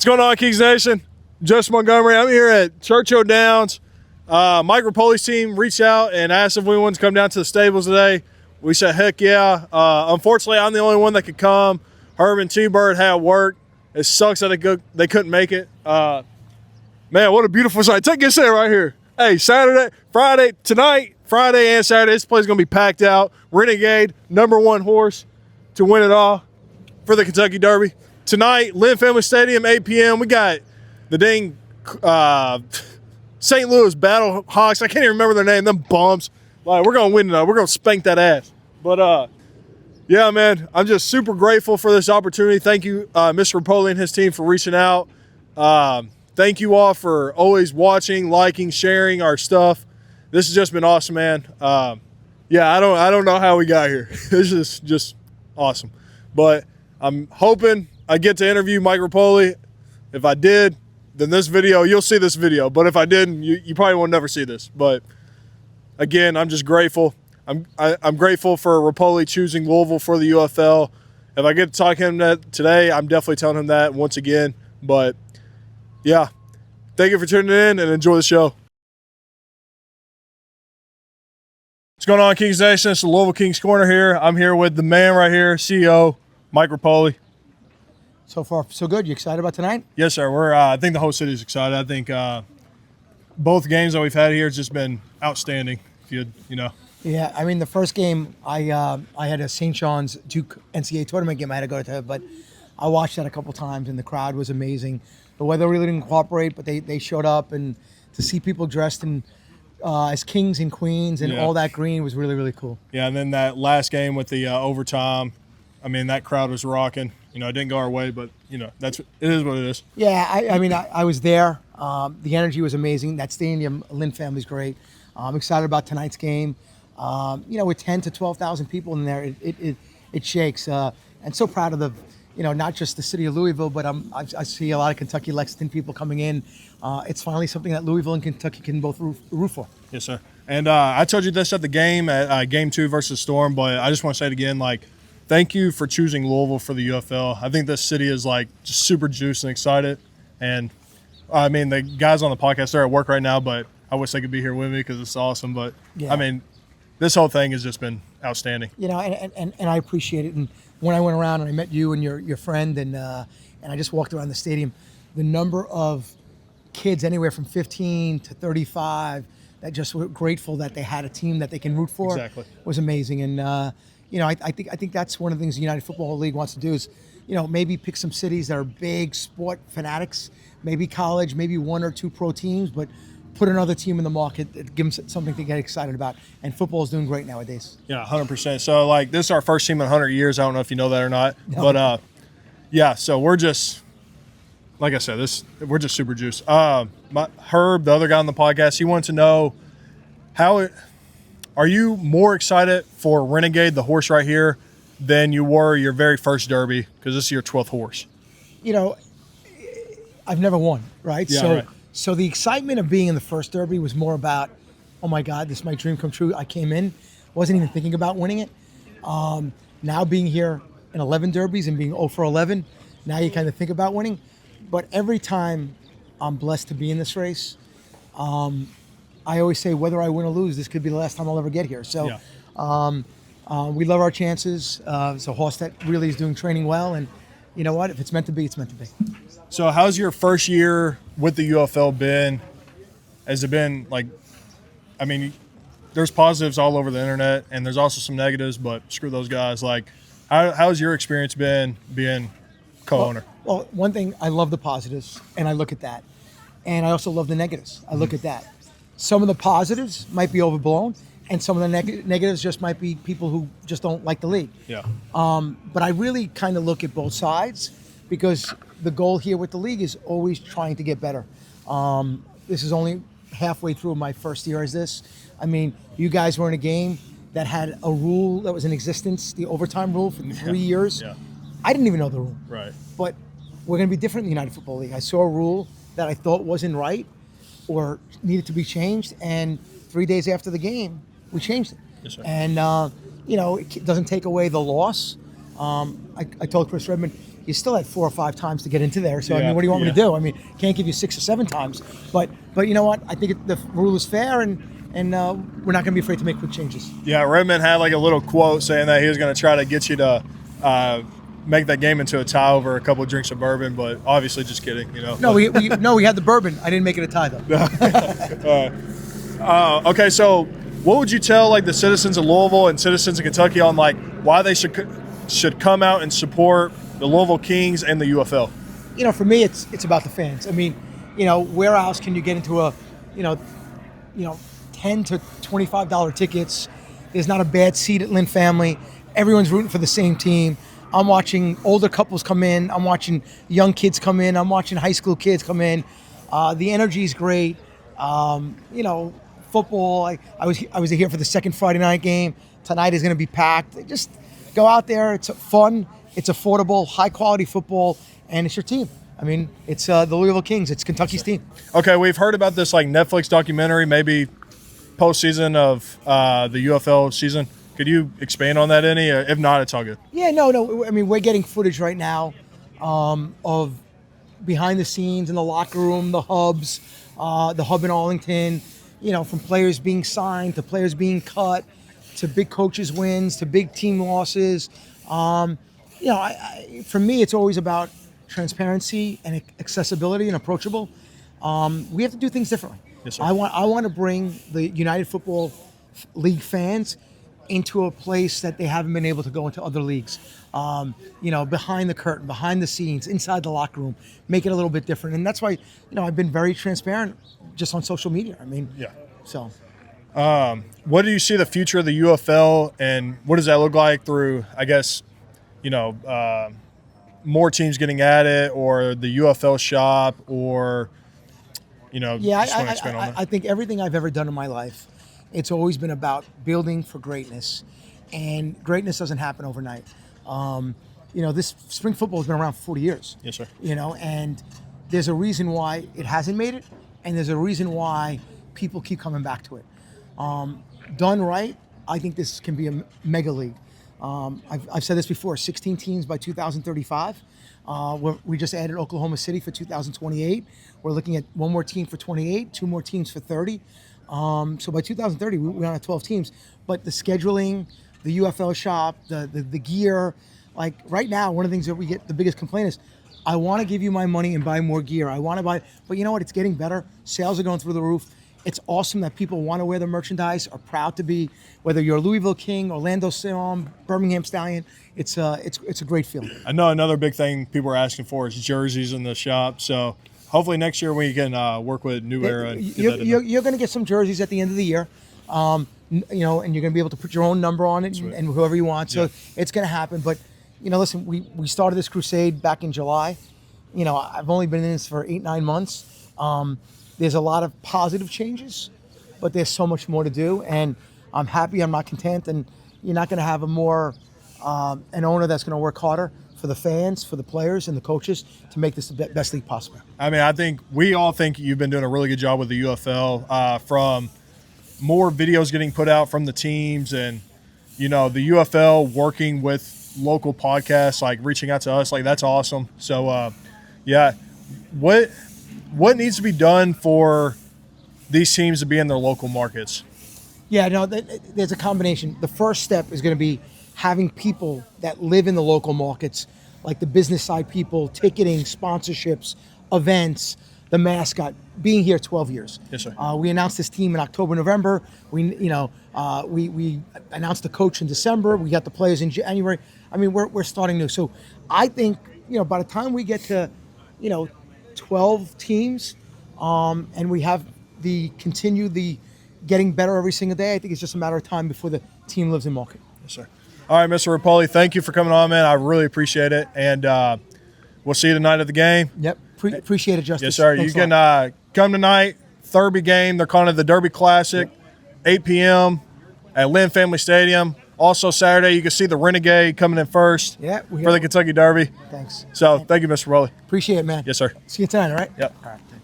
going on, Kings Nation? Justin Montgomery. I'm here at Churchill Downs. Mike Repole's team reached out and asked if we wanted to come down to the stables today. We said, heck yeah. Unfortunately, I'm the only one that could come. Herb and T-Bird had work. It sucks that they couldn't make it. Man, what a beautiful sight. Take a sit right here. Hey, Friday and Saturday, this place is going to be packed out. Renegade, #1 horse to win it all for the Kentucky Derby. Tonight, Lynn Family Stadium, 8 p.m. We got the dang St. Louis Battle Hawks. I can't even remember their name. Them bums. Like, we're going to win tonight. We're going to spank that ass. But, yeah, man, I'm just super grateful for this opportunity. Thank you, Mr. Repole and his team, for reaching out. Thank you all for always watching, liking, sharing our stuff. This has just been awesome, man. Yeah, I don't know how we got here. This is just awesome. But I'm hoping I get to interview Mike Repole. If I did, then you'll see this video. But if I didn't, you probably will never see this. But again, I'm just grateful. I'm grateful for Repole choosing Louisville for the UFL. If I get to talk to him today, I'm definitely telling him that once again. But yeah, thank you for tuning in and enjoy the show. What's going on, Kings Nation? It's the Louisville Kings Corner here. I'm here with the man right here, CEO, Mike Repole. So far, so good. You excited about tonight? Yes, sir. I think the whole city is excited. I think both games that we've had here has just been outstanding. Yeah, I mean, the first game, I had a St. John's Duke NCAA tournament game I had to go to, but I watched that a couple times, and the crowd was amazing. The weather really didn't cooperate, but they showed up, and to see people dressed in as kings and queens and all that green was really, really cool. Yeah, and then that last game with the overtime, I mean, that crowd was rocking. It didn't go our way, but, it is what it is. Yeah, I mean, I was there. The energy was amazing. That stadium, Lynn family's great. I'm excited about tonight's game. With 10 to 12,000 people in there, it shakes. And so proud of not just the city of Louisville, but I see a lot of Kentucky Lexington people coming in. It's finally something that Louisville and Kentucky can both root for. Yes, sir. And I told you this at the game, at Game 2 versus Storm, but I just want to say it again, thank you for choosing Louisville for the UFL. I think this city is, just super juiced and excited. And, I mean, the guys on the podcast, they're at work right now, but I wish they could be here with me because it's awesome. But, yeah. I mean, this whole thing has just been outstanding. And I appreciate it. And when I went around and I met you and your friend and I just walked around the stadium, the number of kids anywhere from 15 to 35 that just were grateful that they had a team that they can root for was amazing. And, I think that's one of the things the United Football League wants to do is, maybe pick some cities that are big sport fanatics, maybe college, maybe 1 or 2 pro teams, but put another team in the market that gives them something to get excited about. And football is doing great nowadays. Yeah, 100%. So, this is our first team in 100 years. I don't know if you know that or not. No. But, yeah, so we're just, like I said, we're just super juiced. Herb, the other guy on the podcast, he wanted to know are you more excited for Renegade, the horse right here, than you were your very first Derby? Because this is your 12th horse. I've never won, right? Yeah, right. So the excitement of being in the first Derby was more about, oh my God, this is my dream come true. I came in, wasn't even thinking about winning it. Now being here in 11 Derbies and being 0 for 11, now you kind of think about winning. But every time I'm blessed to be in this race, I always say whether I win or lose, this could be the last time I'll ever get here. So we love our chances. So Horstedt really is doing training well. And you know what? If it's meant to be, it's meant to be. So how's your first year with the UFL been? Has it been there's positives all over the internet and there's also some negatives, but screw those guys. How's your experience been being co-owner? Well, one thing, I love the positives and I look at that. And I also love the negatives. I look at that. Some of the positives might be overblown and some of the negatives just might be people who just don't like the league. Yeah. But I really kind of look at both sides because the goal here with the league is always trying to get better. This is only halfway through my first year as this. I mean, you guys were in a game that had a rule that was in existence, the overtime rule for 3 years. Yeah. I didn't even know the rule. Right. But we're going to be different in the United Football League. I saw a rule that I thought wasn't right or needed to be changed, and 3 days after the game, we changed it. Yes, sir. And, it doesn't take away the loss. I told Chris Redmond, you still had 4 or 5 times to get into there. So I Yeah, mean, what do you want me yeah. to do? I mean, can't give you 6 or 7 times, but you know what? I think the rule is fair, and we're not going to be afraid to make quick changes. Yeah, Redmond had like a little quote saying that he was going to try to get you to make that game into a tie over a couple of drinks of bourbon, but obviously just kidding, you know. No, we had the bourbon. I didn't make it a tie though. Okay, so what would you tell like the citizens of Louisville and citizens of Kentucky on like why they should come out and support the Louisville Kings and the UFL? You know, for me, it's about the fans. I mean, you know, where else can you get into a, you know, $10 to $25 tickets? There's not a bad seat at Lynn Family. Everyone's rooting for the same team. I'm watching older couples come in. I'm watching young kids come in. I'm watching high school kids come in. The energy is great. You know, football. I was here for the second Friday night game. Tonight is going to be packed. Just go out there. It's fun. It's affordable, high quality football, and it's your team. I mean, it's the Louisville Kings. It's Kentucky's team. Okay, we've heard about this like Netflix documentary, maybe postseason of the UFL season. Could you expand on that any? If not, it's all good. Yeah, no. I mean, we're getting footage right now of behind the scenes in the locker room, the hubs, the hub in Arlington. You know, from players being signed to players being cut to big coaches wins to big team losses. You know, for me, it's always about transparency and accessibility and approachable. We have to do things differently. Yes, sir. I want to bring the United Football League fans into a place that they haven't been able to go into other leagues. You know, behind the curtain, behind the scenes, inside the locker room, make it a little bit different. And that's why, you know, I've been very transparent just on social media. I mean, Yeah. So. What do you see the future of the UFL, and what does that look like through, I guess, you know, more teams getting at it, or the UFL shop, or, you know, Yeah, just want to expand on that? I think everything I've ever done in my life, it's always been about building for greatness, and greatness doesn't happen overnight. You know, this spring football has been around for 40 years. Yes, sir. You know, and there's a reason why it hasn't made it, and there's a reason why people keep coming back to it. Done right, I think this can be a mega league. I've said this before, 16 teams by 2035. We just added Oklahoma City for 2028. We're looking at one more team for 28, 2 more teams for 30. So by 2030, we want to have 12 teams. But the scheduling, the UFL shop, the gear, like right now, one of the things that we get the biggest complaint is, I want to give you my money and buy more gear. I want to buy, but you know what? It's getting better. Sales are going through the roof. It's awesome that people want to wear the merchandise, are proud to be, whether you're a Louisville King, Orlando Storm, Birmingham Stallion. It's a great feeling. I know another big thing people are asking for is jerseys in the shop. So hopefully next year we can work with New Era. And You're going to get some jerseys at the end of the year, you know, and you're going to be able to put your own number on it and whoever you want. So it's going to happen. But, you know, listen, we started this crusade back in July. You know, I've only been in this for 8-9 months. There's a lot of positive changes, but there's so much more to do. And I'm happy, I'm not content. And you're not going to have an owner that's going to work harder for the fans, for the players, and the coaches to make this the best league possible. I mean, we all think you've been doing a really good job with the UFL, from more videos getting put out from the teams, and, you know, the UFL working with local podcasts, like reaching out to us, like that's awesome. So, yeah, what needs to be done for these teams to be in their local markets? Yeah, no, there's a combination. The first step is going to be having people that live in the local markets, like the business side people, ticketing, sponsorships, events, the mascot, being here 12 years. Yes, sir. We announced this team in October, November. We announced the coach in December. We got the players in January. I mean, we're starting new. So I think, you know, by the time we get to, you know, 12 teams, and we have the getting better every single day, I think it's just a matter of time before the team lives in market. Yes, sir. All right, Mr. Repole, thank you for coming on, man. I really appreciate it. And we'll see you tonight at the game. Yep. Appreciate it, Justice. Yes, sir. Thanks you can come tonight, Derby game. They're calling it the Derby Classic, 8 p.m. at Lynn Family Stadium. Also Saturday, you can see the Renegade coming in first for the Kentucky Derby. Thanks. So thank you, Mr. Repole. Appreciate it, man. Yes, sir. See you tonight, all right? Yep. All right.